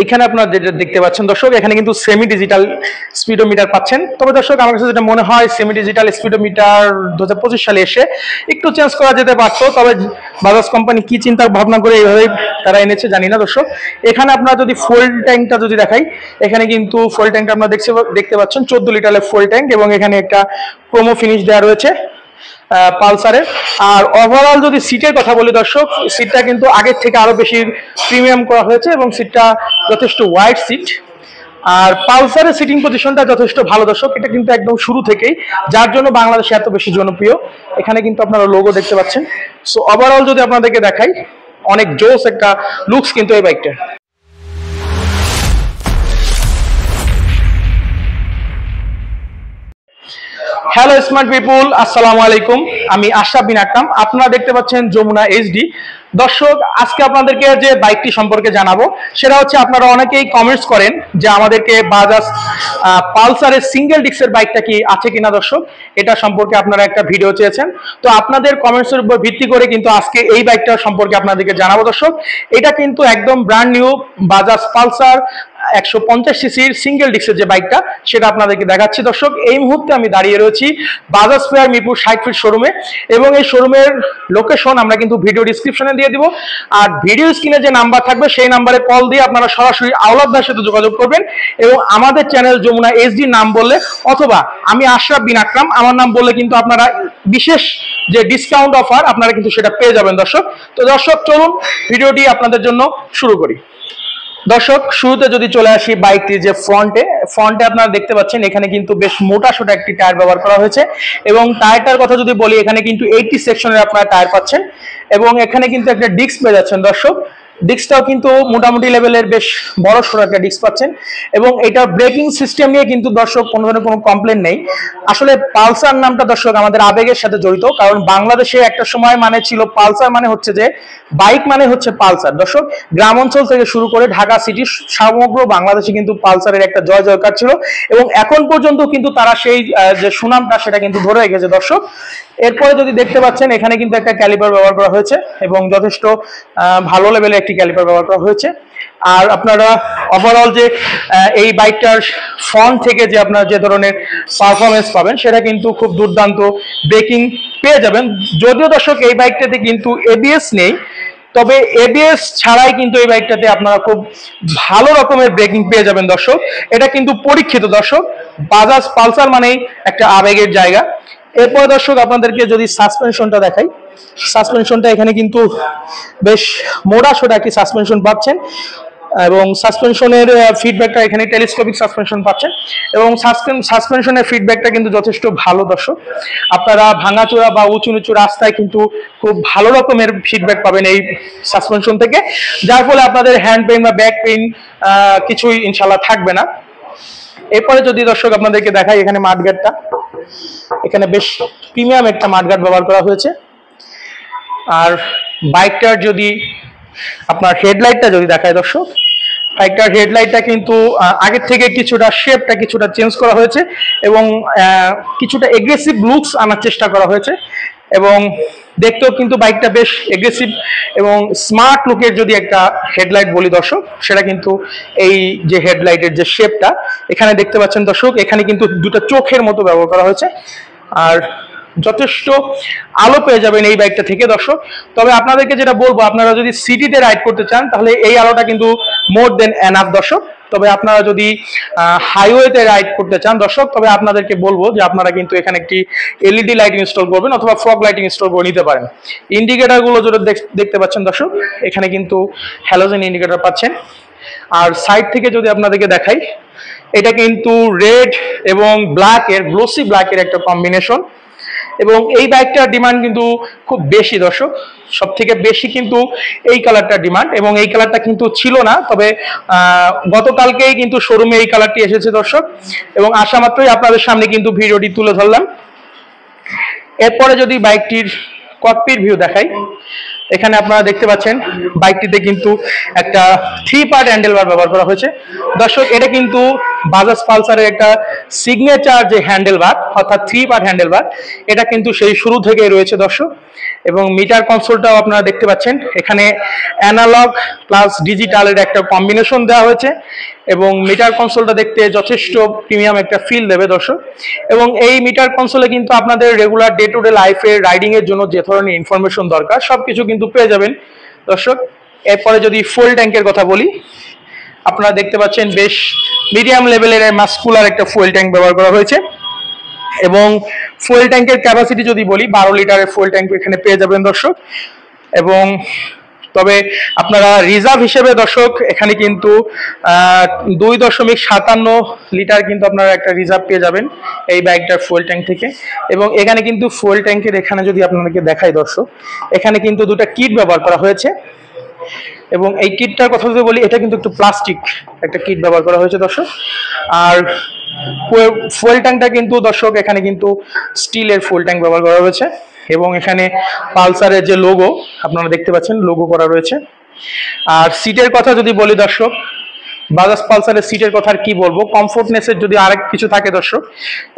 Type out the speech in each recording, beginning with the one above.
এখানে আপনারা যেটা দেখতে পাচ্ছেন দর্শক, এখানে কিন্তু সেমি ডিজিটাল স্পিডোমিটার পাচ্ছেন। তবে দর্শক আমার কাছে যেটা মনে হয় সেমি ডিজিটাল স্পিডোমিটার 2025 সালে এসে একটু চেঞ্জ করা যেতে পারতো, তবে বাজাজ কোম্পানি কি চিন্তা ভাবনা করে এইভাবে তারা এনেছে জানি না দর্শক। এখানে আপনারা যদি ফুয়েল ট্যাঙ্কটা যদি দেখাই, এখানে কিন্তু ফুয়েল ট্যাঙ্কটা আপনারা দেখতে পাচ্ছেন 14 লিটারের ফুয়েল ট্যাঙ্ক, এবং এখানে একটা ক্রোমো ফিনিশ দেওয়া রয়েছে পালসারের। আর ওভারঅল যদি সিটের কথা বলি দর্শক, সিটটা কিন্তু আগের থেকে আরো বেশি প্রিমিয়াম করা হয়েছে এবং সিটটা যথেষ্ট ওয়াইড সিট। আর পালসারের সিটিং পজিশনটা যথেষ্ট ভালো দর্শক, এটা কিন্তু একদম শুরু থেকেই, যার জন্য বাংলাদেশে এত বেশি জনপ্রিয়। এখানে কিন্তু আপনারা লোগো দেখতে পাচ্ছেন। সো ওভারঅল যদি আপনাদেরকে দেখাই, অনেক জোস একটা লুকস কিন্তু এই বাইকটা। হ্যালো স্মার্ট পিপুল, আসসালামু আলাইকুম। আমি আশরাফ বিন আকরাম, আপনারা দেখতে পাচ্ছেন যমুনা এইচডি। দর্শক, আজকে আপনাদেরকে যে বাইকটি সম্পর্কে জানাবো সেটা হচ্ছে, আপনারা অনেকেই কমেন্টস করেন যে আমাদেরকে বাজাজ পালসারের সিঙ্গেল ডিস্কের বাইকটা কি আছে কিনা দর্শক, এটা সম্পর্কে আপনারা একটা ভিডিও চেয়েছেন। তো আপনাদের কমেন্টসের উপর ভিত্তি করে কিন্তু আজকে এই বাইকটা সম্পর্কে আপনাদেরকে জানাবো দর্শক। এটা কিন্তু একদম ব্র্যান্ড নিউ বাজাজ পালসার 150 সিসির সিঙ্গেল ডিস্কের যে বাইকটা, সেটা আপনাদেরকে দেখাচ্ছি দর্শক। এই মুহূর্তে আমি দাঁড়িয়ে রয়েছি বাজাজ ফেয়ার মিরপুর 60 ফিট শোরুমে, এবং এই শোরুমের লোকেশন আমরা কিন্তু ভিডিও ডিসক্রিপশনে দিয়ে দিব। আর ভিডিও স্ক্রিনে যে নাম্বার থাকবে সেই নাম্বারে কল দিয়ে আপনারা সরাসরি আওলাদ ভাইয়ের সাথে যোগাযোগ করবেন, এবং আমাদের চ্যানেল যমুনা এইচডি নাম বললে, অথবা আমি আশরাফ বিন আকরাম আমার নাম বললে কিন্তু আপনারা বিশেষ যে ডিসকাউন্ট অফার আপনারা কিন্তু সেটা পেয়ে যাবেন দর্শক। তো দর্শক, চলুন ভিডিওটি আপনাদের জন্য শুরু করি। দর্শক, শুরুতে যদি চলে আসি বাইকটির যে ফ্রন্টে আপনারা দেখতে পাচ্ছেন এখানে কিন্তু বেশ মোটা সোটা একটি টায়ার ব্যবহার করা হয়েছে, এবং টায়ারটার কথা যদি বলি, এখানে কিন্তু 80 সেকশনের আপনারা টায়ার পাচ্ছেন, এবং এখানে কিন্তু একটা ডিস্ক পেয়ে যাচ্ছেন দর্শক। ডিস্কটাও কিন্তু মোটামুটি লেভেলের বেশ বড় সড়ো একটা ডিস্ক পাচ্ছেন, এবং এটা ব্রেকিং সিস্টেম নিয়ে কিন্তু দর্শক কোনো ধরনের কোনো কমপ্লেন নেই। আসলে পালসার নামটা দর্শক আমাদের আবেগের সাথে জড়িত, কারণ বাংলাদেশে একটা সময় মানে ছিল পালসার মানে হচ্ছে যে বাইক মানে হচ্ছে পালসার দর্শক। গ্রাম অঞ্চল থেকে শুরু করে ঢাকা সিটি সমগ্র বাংলাদেশে কিন্তু পালসারের একটা জয় জয়কার ছিল, এবং এখন পর্যন্ত কিন্তু তারা সেই যে সুনামটা সেটা কিন্তু ধরে রেখেছে দর্শক। এরপরে যদি দেখতে পাচ্ছেন এখানে কিন্তু একটা ক্যালিপার ব্যবহার করা হয়েছে, এবং যথেষ্ট ভালো লেভেলের একটি ক্যালিপার ব্যবহার করা হয়েছে। আর আপনারা ওভারঅল যে এই বাইকটার ফ্রন্ট থেকে যে আপনারা যে ধরনের পারফরমেন্স পাবেন সেটা কিন্তু খুব দুর্দান্ত ব্রেকিং পেয়ে যাবেন। যদিও দর্শক এই বাইকটাতে কিন্তু এবিএস নেই, তবে এবিএস ছাড়াই কিন্তু এই বাইকটাতে আপনারা খুব ভালো রকমের ব্রেকিং পেয়ে যাবেন দর্শক। এটা কিন্তু পরীক্ষিত দর্শক, বাজাজ পালসার মানেই একটা আবেগের জায়গা। এরপর দর্শক আপনাদেরকে যদি সাসপেনশনটা দেখাই, সাসপেনশনটা এখানে কিন্তু বেশ মোটা সোটা একটি সাসপেনশন পাচ্ছেন, এবং সাসপেনশনের ফিডব্যাকটা এখানে টেলিস্কোপিক সাসপেনশন পাচ্ছেন, এবং সাসপেনশনের ফিডব্যাকটা কিন্তু যথেষ্ট ভালো দর্শক। আপনারা ভাঙাচোরা বা উঁচু নিচু রাস্তায় কিন্তু খুব ভালো রকমের ফিডব্যাক পাবেন এই সাসপেনশন থেকে, যার ফলে আপনাদের হ্যান্ড পেইন বা ব্যাক পেইন কিছুই ইনশাল্লাহ থাকবে না। এরপরে যদি দর্শক আপনাদেরকে দেখাই, এখানে মাঠগার্ডটা, এখানে বেশ প্রিমিয়াম একটা মাঠগার্ড ব্যবহার করা হয়েছে। আর বাইকটার যদি আপনার হেডলাইটটা যদি দেখায় দর্শক, বাইকটার হেডলাইটটা কিন্তু আগের থেকে কিছুটা শেপটা কিছুটা চেঞ্জ করা হয়েছে, এবং কিছুটা এগ্রেসিভ লুকস আনার চেষ্টা করা হয়েছে, এবং দেখতেও কিন্তু বাইকটা বেশ এগ্রেসিভ এবং স্মার্ট লুকের যদি একটা হেডলাইট বলি দর্শক, সেটা কিন্তু এই যে হেডলাইটের যে শেপটা এখানে দেখতে পাচ্ছেন দর্শক, এখানে কিন্তু দুটো চোখের মতো ব্যবহার করা হয়েছে, আর যথেষ্ট আলো পেয়ে যাবেন এই বাইকটা থেকে দর্শক। তবে আপনাদেরকে যেটা বলবো, আপনারা যদি সিটিতে রাইড করতে চান তাহলে এই আলোটা কিন্তু মোর দেন এনাফ দর্শক। তবে আপনারা যদি হাইওয়েতে রাইড করতে চান দর্শক, তবে আপনাদেরকে বলবো যে আপনারা কিন্তু এখানে একটি এলইডি লাইট ইনস্টল করবেন, অথবা ফগ লাইটিং ইনস্টল করে নিতে পারেন। ইন্ডিকেটারগুলো যেটা দেখতে পাচ্ছেন দর্শক, এখানে কিন্তু হ্যালোজেন ইন্ডিকেটার পাচ্ছেন। আর সাইড থেকে যদি আপনাদেরকে দেখাই, এটা কিন্তু রেড এবং ব্ল্যাকের, গ্লোসি ব্ল্যাকের একটা কম্বিনেশন, এবং এই বাইকটার ডিমান্ড কিন্তু খুব বেশি দর্শক, সব থেকে বেশি কিন্তু এই কালারটার ডিমান্ড, এবং এই কালারটা কিন্তু ছিল না, তবে গতকালকেই কিন্তু শোরুমে এই কালারটি এসেছে দর্শক, এবং আসা মাত্রই আপনাদের সামনে কিন্তু ভিডিওটি তুলে ধরলাম। এরপরে যদি বাইকটির ককপিট ভিউ দেখাই, এখানে আপনারা দেখতে পাচ্ছেন বাইকটিতে কিন্তু একটা 3 পার্ট হ্যান্ডেল বার ব্যবহার করা হয়েছে দর্শক। এটা কিন্তু বাজাজ পালসারের একটা সিগনেচার যে হ্যান্ডেল বার অর্থাৎ 3 পার্ট হ্যান্ডেল বার, এটা কিন্তু সেই শুরু থেকেই রয়েছে দর্শক। এবং মিটার কনসোলটাও আপনারা দেখতে পাচ্ছেন, এখানে অ্যানালগ প্লাস ডিজিটালের একটা কম্বিনেশন দেওয়া হয়েছে এবং মিটার কনসোলটা দেখতে যথেষ্ট প্রিমিয়াম একটা ফিল দেবে দর্শক। এবং এই মিটার কনসোলে কিন্তু আপনাদের রেগুলার ডে টু ডে লাইফে রাইডিং এর জন্য যে ধরনের ইনফরমেশন দরকার সবকিছু কিন্তু পেয়ে যাবেন দর্শক। এরপরে যদি ফুয়েল ট্যাঙ্কের কথা বলি, আপনারা দেখতে পাচ্ছেন বেশ মিডিয়াম লেভেলের মাস্কুলার একটা ফুয়েল ট্যাঙ্ক ব্যবহার করা হয়েছে। এবং ফুয়েল ট্যাঙ্কের ক্যাপাসিটি যদি বলি 12 লিটারের ফুয়েল ট্যাঙ্ক এখানে পেয়ে যাবেন দর্শক। এবং তবে আপনারা রিজার্ভ হিসেবে দর্শক এখানে কিন্তু 2.57 লিটার কিন্তু আপনারা একটা রিজার্ভ পেয়ে যাবেন এই বাইকটার ফুয়েল ট্যাঙ্ক থেকে। এবং এখানে কিন্তু ফুয়েল ট্যাঙ্কের এখানে যদি আপনাদেরকে দেখাই দর্শক, এখানে কিন্তু দুটো কিট ব্যবহার করা হয়েছে। এবং এই কিটটার কথা যদি বলি, এটা কিন্তু একটু প্লাস্টিক একটা কিট ব্যবহার করা হয়েছে দর্শক। আর ফুয়েল ট্যাঙ্কটা কিন্তু দর্শক এখানে কিন্তু স্টিলের ফুয়েল ট্যাঙ্ক ব্যবহার করা হয়েছে। এবং এখানে পালসারের যে লোগো আপনারা দেখতে পাচ্ছেন, লোগো করা রয়েছে। আর সিটের কথা যদি বলি দর্শক, বাজাজ পালসারের সিটের কথা আর কি বলবো, কমফোর্টনেসের যদি আরেক কিছু থাকে দর্শক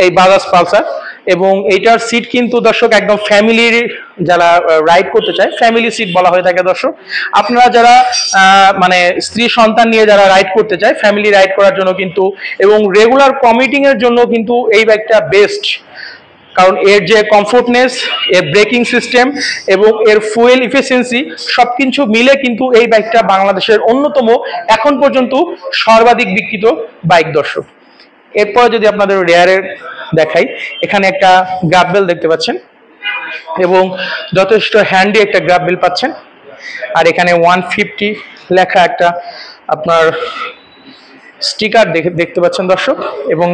এই বাজাজ পালসার। এবং এইটার সিট কিন্তু দর্শক একদম ফ্যামিলির যারা রাইড করতে চায় ফ্যামিলি সিট বলা হয়ে থাকে দর্শক। আপনারা যারা মানে স্ত্রী সন্তান নিয়ে যারা রাইড করতে চায় ফ্যামিলি রাইড করার জন্য কিন্তু, এবং রেগুলার কমিউটিং এর জন্য কিন্তু এই বাইকটা বেস্ট। কারণ এর যে কমফোর্টনেস, এর ব্রেকিং সিস্টেম এবং এর ফুয়েল ইফিসিয়েন্সি সবকিছু মিলে কিন্তু এই বাইকটা বাংলাদেশের অন্যতম এখন পর্যন্ত সর্বাধিক বিক্রিত বাইক দর্শক। এরপর যদি আপনাদের রেয়ারের দেখাই, এখানে একটা গ্রাব বেল দেখতে পাচ্ছেন এবং যথেষ্ট হ্যান্ডি একটা গ্রাব বেল পাচ্ছেন। আর এখানে 150 লেখা একটা আপনার স্টিকার দেখতে পাচ্ছেন দর্শক। এবং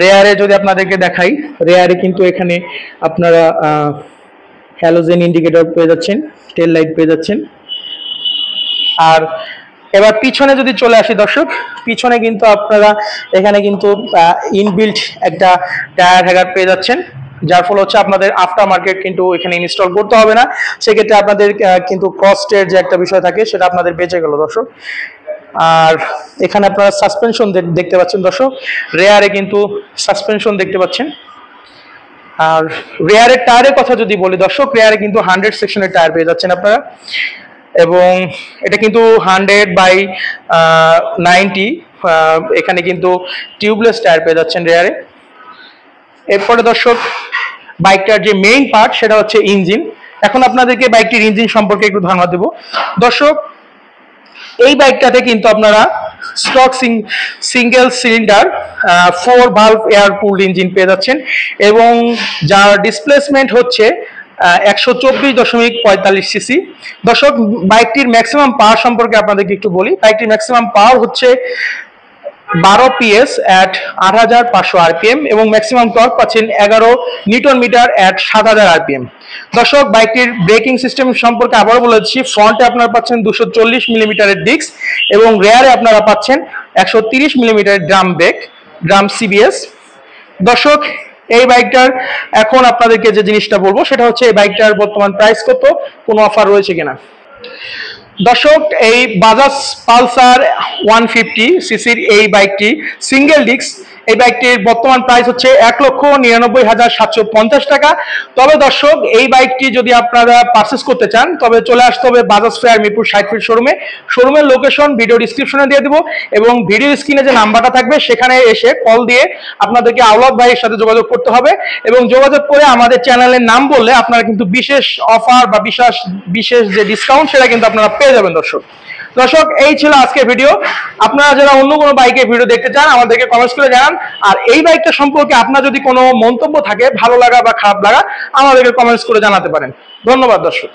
রেয়ারে যদি আপনাদেরকে দেখাই, রেয়ারে কিন্তু এখানে আপনারা হ্যালোজেন ইন্ডিকেটর পেয়ে যাচ্ছেন, টেল লাইট পেয়ে যাচ্ছেন। আর এবার পিছনে যদি চলে আসি দর্শক, পিছনে কিন্তু আপনারা এখানে কিন্তু ইনবিল্ট একটা টায়ার হ্যাগার পেয়ে যাচ্ছেন, যার ফলে হচ্ছে আপনাদের আফটার মার্কেট কিন্তু এখানে ইনস্টল করতে হবে না। সেক্ষেত্রে আপনাদের কিন্তু কস্টের যে একটা বিষয় থাকে সেটা আপনাদের বেঁচে গেল দর্শক। আর এখানে আপনারা সাসপেনশন দেখতে পাচ্ছেন দর্শক, রেয়ারে কিন্তু সাসপেনশন দেখতে পাচ্ছেন। আর রেয়ারের টায়ারের কথা যদি বলি দর্শক, রেয়ারে কিন্তু 100 সেকশনের টায়ার পেয়ে যাচ্ছেন আপনারা। এবং এটা কিন্তু 100/90 এখানে কিন্তু টিউবলেস টায়ার পেয়ে যাচ্ছেন রেয়ারে। এরপরে দর্শক বাইকটার যে মেইন পার্ট সেটা হচ্ছে ইঞ্জিন। এখন আপনাদেরকে বাইকটির ইঞ্জিন সম্পর্কে একটু ধারণা দেব দর্শক। এই বাইকটাতে কিন্তু আপনারা stock single cylinder 4 valve air cooled engine পেয়ে যাচ্ছেন এবং যার ডিসপ্লেসমেন্ট হচ্ছে 124.45 সিসি। দর্শক বাইকটির ম্যাক্সিমাম পাওয়ার সম্পর্কে আপনাদেরকে একটু বলি। বাইকটির ম্যাক্সিমাম পাওয়ার হচ্ছে 12 PS at 8500 RPM এবং ম্যাক্সিমাম টর্ক পাচ্ছেন 11 নিউটন মিটার at 7000 RPM। দর্শক বাইকটির ব্রেকিং সিস্টেম সম্পর্কে আবারও বলে দিচ্ছি, ফ্রন্টে আপনারা পাচ্ছেন 240 মিলিমিটারের ডিস্ক এবং রেয়ারে আপনারা পাচ্ছেন 130 মিলিমিটারের ড্রাম CBS। দর্শক এই বাইকটার এখন আপনাদেরকে যে জিনিসটা বলবো সেটা হচ্ছে এই বাইকটার বর্তমান প্রাইস কত, কোনো অফার রয়েছে কিনা। দর্শক এই বাজাজ পালসার 150 সিসির এই বাইকটি সিঙ্গেল ডিস্ক, এই বাইকটির বর্তমান প্রাইস হচ্ছে 1,99,750 টাকা। তবে দর্শক এই বাইকটি যদি আপনারা পারচেস করতে চান তবে চলে আসতে হবে বাজাজ ফেয়ার মিরপুর 60 ফিট শোরুমে। শোরুমের লোকেশন ভিডিও ডিসক্রিপশনে দিয়ে দেবো এবং ভিডিও স্ক্রিনে যে নাম্বারটা থাকবে সেখানে এসে কল দিয়ে আপনাদেরকে আওলাদ ভাইয়ের সাথে যোগাযোগ করতে হবে এবং যোগাযোগ করে আমাদের চ্যানেলের নাম বললে আপনারা কিন্তু বিশেষ অফার বা বিশেষ যে ডিসকাউন্ট সেটা কিন্তু আপনারা পেয়ে যাবেন দর্শক। দর্শক এই ছিল আজকের ভিডিও। আপনারা যারা অন্য কোনো বাইকের ভিডিও দেখতে চান আমাদেরকে কমেন্টস করে জানান। আর এই বাইকটা সম্পর্কে আপনার যদি কোনো মন্তব্য থাকে ভালো লাগা বা খারাপ লাগা আমাদেরকে কমেন্টস করে জানাতে পারেন। ধন্যবাদ দর্শক।